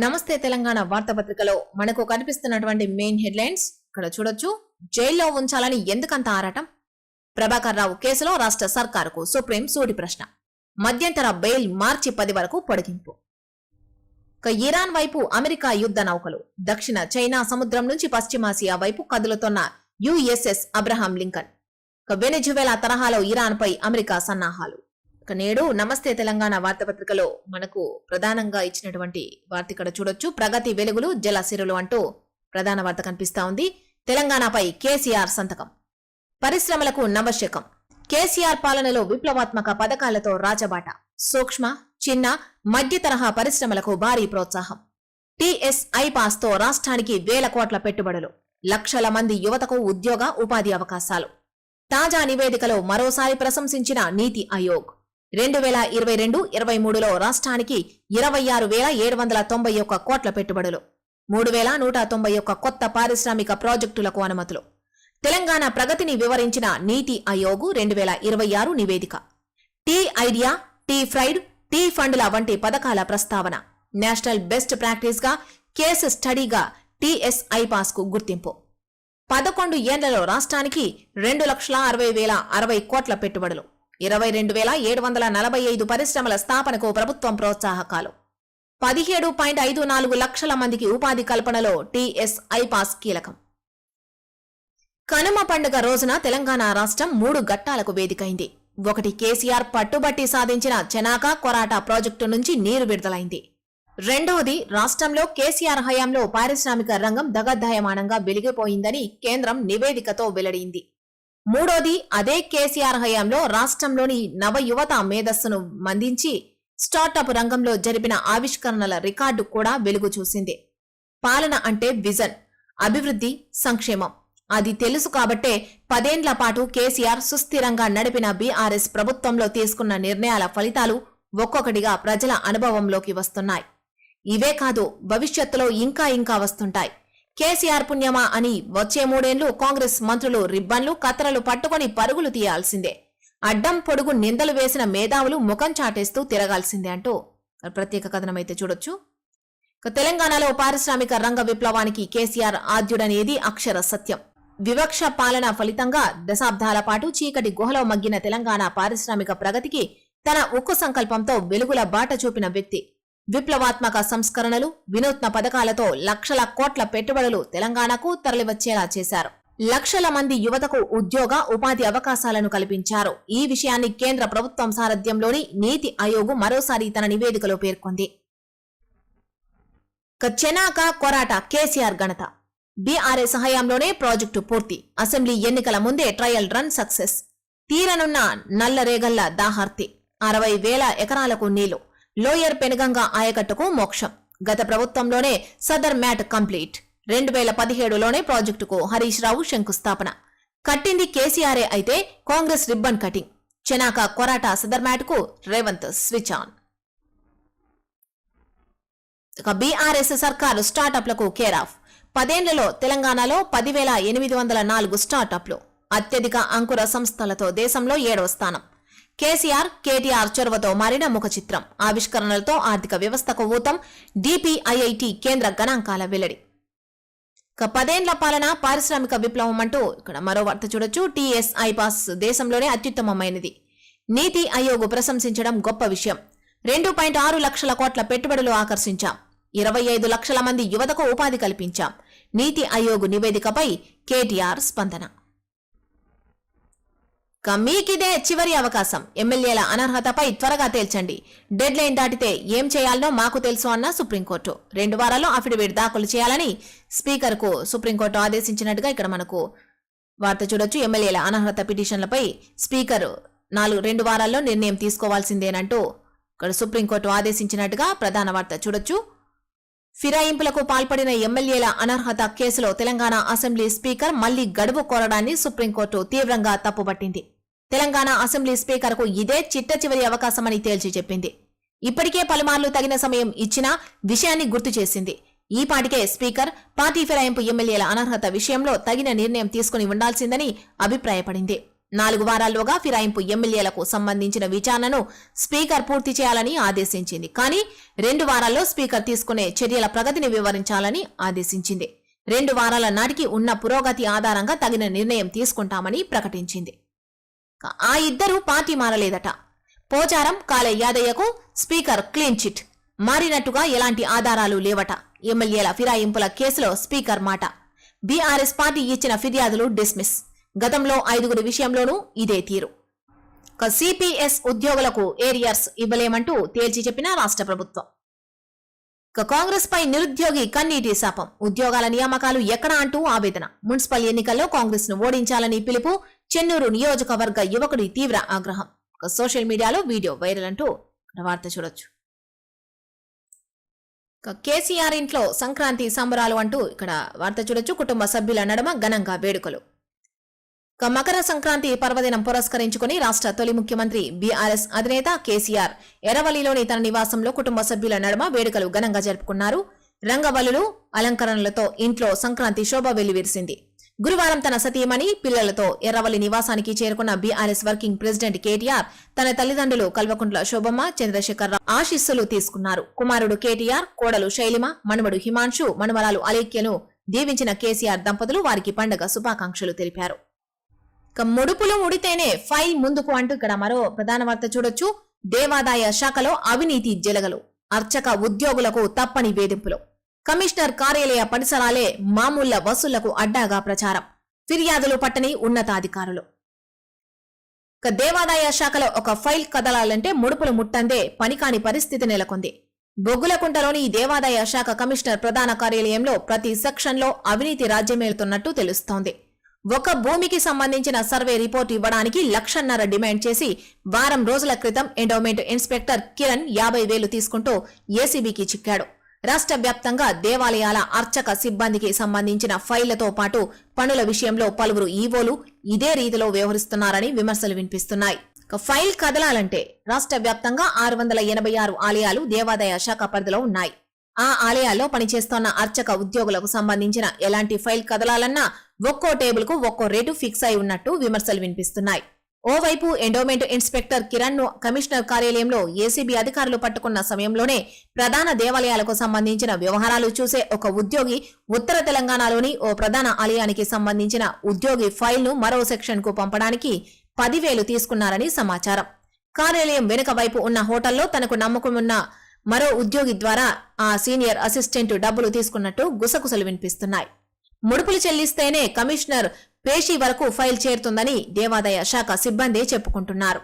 నమస్తే తెలంగాణ వార్తాపత్రికలో మనకు కనిపిస్తున్నటువంటి మెయిన్ హెడ్లైన్స్ ఇక్కడ చూడొచ్చు. జైల్లో ఉంచాలని ఎందుకంత ఆరాటం? ప్రభాకర్ రావు కేసులో రాష్ట్ర సర్కారుకు సుప్రీం సూటి ప్రశ్న. మధ్యంతర బెయిల్ మార్చి 10 వరకు పొడిగింపు. ఇరాన్ వైపు అమెరికా యుద్ధ నౌకలు. దక్షిణ చైనా సముద్రం నుంచి పశ్చిమాసియా వైపు కదులుతున్న యుఎస్ఎస్ అబ్రహాం లింకన్. వెనెజువెలా తరహాలో ఇరాన్ పై అమెరికా సన్నాహాలు. నేడు నమస్తే తెలంగాణ వార్తాపత్రికలో మనకు ప్రధానంగా ఇచ్చినటువంటి వార్త ఇక్కడ చూడొచ్చు. ప్రగతి వెలుగులు జల సిరులు అంటూ ప్రధాన వార్త కనిపిస్తా ఉంది. తెలంగాణపై కేసీఆర్ సంతకం. పరిశ్రమలకు నవశకం. కేసీఆర్ పాలనలో విప్లవాత్మక పథకాలతో రాజబాట. సూక్ష్మ, చిన్న, మధ్య తరహా పరిశ్రమలకు భారీ ప్రోత్సాహం. టీఎస్ఐ పాస్ తో రాష్ట్రానికి వేల కోట్ల పెట్టుబడులు. లక్షల మంది యువతకు ఉద్యోగ ఉపాధి అవకాశాలు. తాజా నివేదికలో మరోసారి ప్రశంసించిన నీతి ఆయోగ్. 2022-23లో రాష్ట్రానికి 26,791 కోట్ల పెట్టుబడులు. 3,191 కొత్త పారిశ్రామిక ప్రాజెక్టులకు అనుమతులు. తెలంగాణ ప్రగతిని వివరించిన నీతి ఆయోగ్ 2026 నివేదిక. T idea, T pride, T ఫండ్ల వంటి పథకాల ప్రస్తావన. నేషనల్ బెస్ట్ ప్రాక్టీస్ గా కేసు స్టడీగా టీఎస్ఐ పాస్ కు గుర్తింపు. 11 ఏళ్లలో రాష్ట్రానికి 2,60,060 కోట్ల పెట్టుబడులు. 22,745 పరిశ్రమల స్థాపనకు ప్రభుత్వం ప్రోత్సాహకాలు. 17.54 లక్షల మందికి ఉపాధి కల్పనలో టీఎస్ఐ పాస్ కీలకం. కనుమ పండుగ రోజున తెలంగాణ రాష్ట్రం 3 ఘట్టాలకు వేదికైంది. ఒకటి, కేసీఆర్ పట్టుబట్టి సాధించిన చెనాక కొరాటా ప్రాజెక్టు నుంచి నీరు విడుదలైంది. రెండవది, రాష్ట్రంలో కేసీఆర్ హయాంలో పారిశ్రామిక రంగం దగద్దాయమానంగా వెలిగిపోయిందని కేంద్రం నివేదికతో వెల్లడింది. మూడోది, అదే కేసీఆర్ హయాంలో రాష్ట్రంలోని నవ యువత మేధస్సును మందించి స్టార్టప్ రంగంలో జరిపిన ఆవిష్కరణల రికార్డు కూడా వెలుగు చూసింది. పాలన అంటే విజన్, అభివృద్ధి, సంక్షేమం. అది తెలుసు కాబట్టే 10 ఏళ్ల పాటు కేసీఆర్ సుస్థిరంగా నడిపిన బీఆర్ఎస్ ప్రభుత్వంలో తీసుకున్న నిర్ణయాల ఫలితాలు ఒక్కొక్కటిగా ప్రజల అనుభవంలోకి వస్తున్నాయి. ఇవే కాదు, భవిష్యత్తులో ఇంకా ఇంకా వస్తుంటాయి. కేసీఆర్ పుణ్యమా అని వచ్చే 3 ఏళ్లు కాంగ్రెస్ మంత్రులు రిబ్బన్లు, కత్తెరలు పట్టుకుని పరుగులు తీయాల్సిందే. అడ్డం పొడుగు నిందలు వేసిన మేధావులు ముఖం చాటేస్తూ తిరగాల్సిందే అంటూ ప్రత్యేక కథనమైతే చూడొచ్చు. తెలంగాణలో పారిశ్రామిక రంగ విప్లవానికి కేసీఆర్ ఆద్యుడనేది అక్షర సత్యం. వివక్ష పాలన ఫలితంగా దశాబ్దాల పాటు చీకటి గుహలో మగ్గిన తెలంగాణ పారిశ్రామిక ప్రగతికి తన ఉక్కు సంకల్పంతో వెలుగుల బాట చూపిన వ్యక్తి. విప్లవాత్మక సంస్కరణలు, వినూత్న పథకాలతో లక్షల కోట్ల పెట్టుబడులు తెలంగాణకు తరలివచ్చేలా చేశారు. లక్షల మంది యువతకు ఉద్యోగ ఉపాధి అవకాశాలను కల్పించారు. ఈ విషయాన్ని కేంద్ర ప్రభుత్వం సారథ్యంలోని నీతి ఆయోగ్ మరోసారి తన నివేదికలో పేర్కొంది. చెనాక కొరాటా కేసీఆర్ ఘనత. బీఆర్ఎస్ హయాంలోనే ప్రాజెక్టు పూర్తి. అసెంబ్లీ ఎన్నికల ముందే ట్రయల్ రన్ సక్సెస్. తీరనున్న నల్లరేగల్ల దాహార్తి. 60,000 ఎకరాలకు నీళ్లు. లోయర్ పెనుగంగా ఆయకట్టుకు మోక్షం. గత ప్రభుత్వంలోనే సదర్ మ్యాట్ కంప్లీట్. 2017లోనే ప్రాజెక్టుకు హరీష్ రావు శంకుస్థాపన. కట్టింది కేసీఆరే అయితే Congress ribbon cutting. Chanaka Korata Sadarmat కు రేవంత్ స్విచ్ ఆన్. బీఆర్ఎస్ సర్కారు స్టార్టప్లకు కేర్ ఆఫ్. 10 ఏళ్లలో తెలంగాణలో 10,804 స్టార్టప్లు. అత్యధిక అంకుర సంస్థలతో దేశంలో 7వ స్థానం. కేసీఆర్, కేటీఆర్ చొరవతో మారిన ముఖ చిత్రం. ఆవిష్కరణలతో ఆర్థిక వ్యవస్థకు ఊతం. డిపిఐఐటి కేంద్ర గణాంకాల వెల్లడి. 10 ఏళ్ల పాలన, పారిశ్రామిక విప్లవం అంటూ ఇక్కడ మరో వార్త చూడొచ్చు. టీఎస్ఐ పాస్ దేశంలోనే అత్యుత్తమమైనది. నీతి ఆయోగ్ ప్రశంసించడం గొప్ప విషయం. 2.6 లక్షల కోట్ల పెట్టుబడులు ఆకర్షించాం. 25 లక్షల మంది యువతకు ఉపాధి కల్పించాం. నీతి ఆయోగ్ నివేదికపై కేటీఆర్ స్పందన. మీకిదే చివరి అవకాశం. ఎమ్మెల్యేల అనర్హతపై త్వరగా తేల్చండి. డెడ్ లైన్ దాటితే ఏం చేయాలనో మాకు తెలుసు అన్న సుప్రీంకోర్టు. 2 వారాల్లో అఫిడవిట్ దాఖలు చేయాలని స్పీకర్ కు సుప్రీంకోర్టు ఆదేశించినట్టుగా ఇక్కడ మనకు వార్త చూడొచ్చు. ఎమ్మెల్యేల అనర్హత పిటిషన్లపై స్పీకర్ 2 వారాల్లో నిర్ణయం తీసుకోవాల్సిందేనంటూ ఇక్కడ సుప్రీంకోర్టు ఆదేశించినట్టుగా ప్రధాన వార్త చూడొచ్చు. ఫిరాయింపులకు పాల్పడిన ఎమ్మెల్యేల అనర్హత కేసులో తెలంగాణ అసెంబ్లీ స్పీకర్ మళ్లీ గడువు కోరడాన్ని సుప్రీంకోర్టు తీవ్రంగా తప్పుపట్టింది. తెలంగాణ అసెంబ్లీ స్పీకర్ కు ఇదే చిట్ట చివరి అవకాశమని తేల్చి చెప్పింది. ఇప్పటికే పలుమార్లు తగిన సమయం ఇచ్చినా విషయాన్ని గుర్తు చేసింది. ఈ పాటికే స్పీకర్ పార్టీ ఫిరాయింపు ఎమ్మెల్యేల అనర్హత విషయంలో తగిన నిర్ణయం తీసుకుని ఉండాల్సిందని అభిప్రాయపడింది. 4 వారాల్లోగా ఫిరాయింపు ఎమ్మెల్యేలకు సంబంధించిన విచారణను స్పీకర్ పూర్తి చేయాలని ఆదేశించింది. కానీ 2 వారాల్లో స్పీకర్ తీసుకునే చర్యల ప్రగతిని వివరించాలని ఆదేశించింది. 2 వారాల నాటికి ఉన్న పురోగతి ఆధారంగా తగిన నిర్ణయం తీసుకుంటామని ప్రకటించింది. ఆ ఇద్దరు పార్టీ మారలేదట. పోచారం కాలే యాదయ్యకు స్పీకర్ క్లీన్ చిట్. మారినట్టుగా ఎలాంటి ఆధారాలు లేవట. ఎమ్మెల్యేల ఫిరాయింపుల కేసులో స్పీకర్ మాట. బీఆర్ఎస్ పార్టీ ఇచ్చిన ఫిర్యాదులు డిస్మిస్. గతంలో 5గురి విషయంలోనూ ఇదే తీరు. సిపిఎస్ ఉద్యోగులకు ఏరియర్స్ ఇవ్వలేమంటూ తేల్చి చెప్పిన రాష్ట్ర ప్రభుత్వం. కాంగ్రెస్ పై నిరుద్యోగి కన్నీటి శాపం. ఉద్యోగాల నియామకాలు ఎక్కడా అంటూ ఆవేదన. మున్సిపల్ ఎన్నికల్లో కాంగ్రెస్ ను ఓడించాలని పిలుపు. చెన్నూరు నియోజకవర్గ యువకుడి తీవ్ర ఆగ్రహం. సోషల్ మీడియాలో వీడియో వైరల్ అంటూ వార్త చూడొచ్చు. కేసీఆర్ ఇంట్లో సంక్రాంతి సంబరాలు అంటూ ఇక్కడ వార్త చూడొచ్చు. కుటుంబ సభ్యుల నడుమ ఘనంగా వేడుకలు. మకర సంక్రాంతి పర్వదినం పురస్కరించుకుని రాష్ట్ర తొలి ముఖ్యమంత్రి బీఆర్ఎస్ అధినేత కేసీఆర్ ఎర్రవల్లిలోని తన నివాసంలో కుటుంబ సభ్యుల నడుమ వేడుకలు ఘనంగా జరుపుకున్నారు. రంగవల్లులు అలంకరణలతో ఇంట్లో సంక్రాంతి శోభ వెల్లివిరిసింది. గురువారం తన సతీమణి పిల్లలతో ఎర్రవల్లి నివాసానికి చేరుకున్న బీఆర్ఎస్ వర్కింగ్ ప్రెసిడెంట్ కేటీఆర్ తన తల్లిదండ్రులు కల్వకుంట్ల శోభమ్మ, చంద్రశేఖరరావు ఆశీస్సులు తీసుకున్నారు. కుమారుడు కేటీఆర్, కోడలు శైలిమ, మనుమడు హిమాంశు, మనుమరాలు అలేఖ్యను దీవించిన కేసీఆర్ దంపతులు వారికి పండుగ శుభాకాంక్షలు తెలిపారు. ముడుపులు ముడితేనే ఫైల్ ముందుకు అంటూ ఇక్కడ మరో ప్రధాన వార్త చూడొచ్చు. దేవాదాయ శాఖలో అవినీతి జలగలు. అర్చక ఉద్యోగులకు తప్పని వేధింపులు. కమిషనర్ కార్యాలయ పరిసరాలే మామూళ్ల వసూళ్లకు అడ్డాగా ప్రచారం. ఫిర్యాదులు పట్టని ఉన్నతాధికారులు. దేవాదాయ శాఖలో ఒక ఫైల్ కదలాలంటే ముడుపులు ముట్టందే పనికాని పరిస్థితి నెలకొంది. బొగ్గులకుంటలోని దేవాదాయ శాఖ కమిషనర్ ప్రధాన కార్యాలయంలో ప్రతి సెక్షన్లో అవినీతి రాజ్యమేలుతున్నట్టు తెలుస్తోంది. ఒక భూమికి సంబంధించిన సర్వే రిపోర్ట్ ఇవ్వడానికి 1,50,000 డిమాండ్ చేసి వారం రోజుల క్రితం ఎండోమెంట్ ఇన్స్పెక్టర్ కిరణ్ 50,000 తీసుకుంటూ ఏసీబీకి చిక్కాడు. రాష్ట్ర వ్యాప్తంగా దేవాలయాల అర్చక సిబ్బందికి సంబంధించిన ఫైళ్లతో పాటు పనుల విషయంలో పలువురు ఈవోలు ఇదే రీతిలో వ్యవహరిస్తున్నారని విమర్శలు వినిపిస్తున్నాయి. ఫైల్ కదలాలంటే రాష్ట్ర వ్యాప్తంగా 686 ఆలయాలు దేవాదాయ శాఖ పరిధిలో ఉన్నాయి. ఆ ఆలయాల్లో పనిచేస్తున్న అర్చక ఉద్యోగులకు సంబంధించిన ఎలాంటి ఫైల్ కదలాలన్నా ఒక్కో టేబుల్ కు ఒక్కో రేటు ఫిక్స్ అయి ఉన్నట్టు విమర్శలు వినిపిస్తున్నాయి. ఓవైపు ఎండోమెంట్ ఇన్స్పెక్టర్ కిరణ్ ను కమిషనర్ కార్యాలయంలో ఏసీబీ అధికారులు పట్టుకున్న సమయంలోనే ప్రధాన దేవాలయాలకు సంబంధించిన వ్యవహారాలు చూసే ఒక ఉద్యోగి ఉత్తర తెలంగాణలోని ఓ ప్రధాన ఆలయానికి సంబంధించిన ఉద్యోగి ఫైల్ ను మరో సెక్షన్ కు పంపడానికి 10,000 తీసుకున్నారని సమాచారం. కార్యాలయం వెనుక వైపు ఉన్న హోటల్లో తనకు నమ్మకమున్న మరో ఉద్యోగి ద్వారా ఆ సీనియర్ అసిస్టెంట్ డబ్బులు తీసుకున్నట్టు గుసగుసలు వినిపిస్తున్నాయి. ముడుపులు చెల్లిస్తేనే కమిషనర్ పేషీ వరకు ఫైల్ చేరుతుందని దేవాదాయ శాఖ సిబ్బంది చెప్పుకుంటున్నారు.